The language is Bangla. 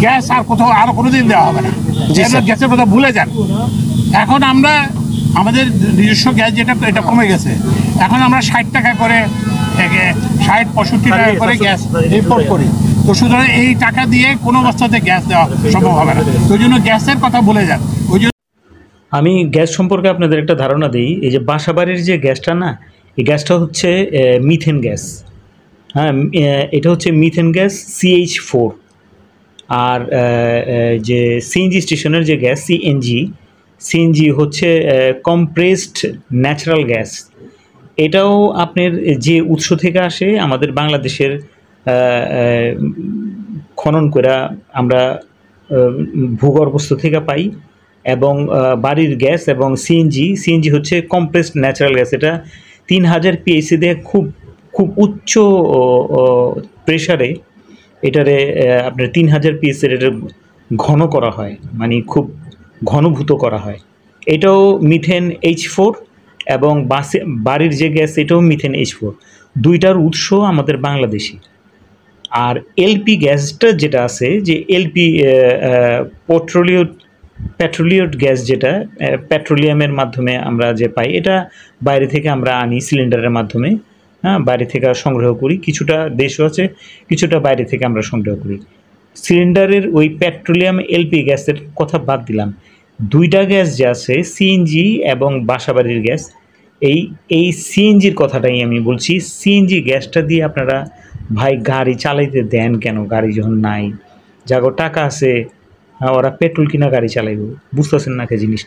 গ্যাস আর কোথাও আরো কোনোদিন দেওয়া হবে না। গ্যাসের কথা ভুলে যান। এখন আমরা আমাদের নিজস্ব গ্যাস যেটা এটা কমে গেছে, এখন আমরা 60 টাকা করে 60-65 টাকা করে গ্যাস ইম্পোর্ট করি। তো সুতরাং এই টাকা দিয়ে কোনো অবস্থাতে গ্যাস দেওয়া সম্ভব হবে না। তো ওই জন্য গ্যাসের কথা ভুলে যান। ওই জন্য আমি গ্যাস সম্পর্কে আপনাদের একটা ধারণা দিই। এই যে বাসাবাড়ির যে গ্যাসটা না, এই গ্যাসটা হচ্ছে মিথেন গ্যাস। হ্যাঁ, এটা হচ্ছে মিথেন গ্যাস CH4। আর যে সিএনজি স্টেশনের যে গ্যাস সিএনজি হচ্ছে কম্প্রেসড ন্যাচারাল গ্যাস। এটাও আপনার যে উৎস থেকে আসে আমাদের বাংলাদেশের খনন করে আমরা ভূগর্ভস্থ থেকে পাই। এবং বাড়ির গ্যাস এবং সিএনজি হচ্ছে কম্প্রেসড ন্যাচারাল গ্যাস। এটা 3000 PSI দিয়ে খুব উচ্চ প্রেশারে এটারে আপনার 3000 PSI এটা ঘন করা হয়, মানে খুব ঘনভূত করা হয়। এটাও মিথেন H4 এবং বাড়ির যে গ্যাস এটাও মিথেন H4। দুইটার উৎস আমাদের বাংলাদেশি। আর এলপি গ্যাসটা যেটা আছে, যে এলপি পেট্রোলিয়াম গ্যাস, যেটা পেট্রোলিয়ামের মাধ্যমে আমরা যে পাই, এটা বাইরে থেকে আমরা আনি সিলিন্ডারের মাধ্যমে। হ্যাঁ, বাইরে থেকে সংগ্রহ করি, কিছুটা দেশও আছে, কিছুটা বাইরে থেকে আমরা সংগ্রহ করি। সিলিন্ডারের ওই পেট্রোলিয়াম এলপি গ্যাসের কথা বাদ দিলাম। দুইটা গ্যাস যে আছে সিএনজি এবং বাসাবাড়ির গ্যাস, এই সিএনজির কথাটাই আমি বলছি। সিএনজি গ্যাসটা দিয়ে আপনারা ভাই গাড়ি চালাইতে দেন কেন? গাড়ি যখন নাই, যাগো টাকা আছে ওরা পেট্রোল কিনা গাড়ি চালাইব, বুঝতেছেন না কে জিনিসটা?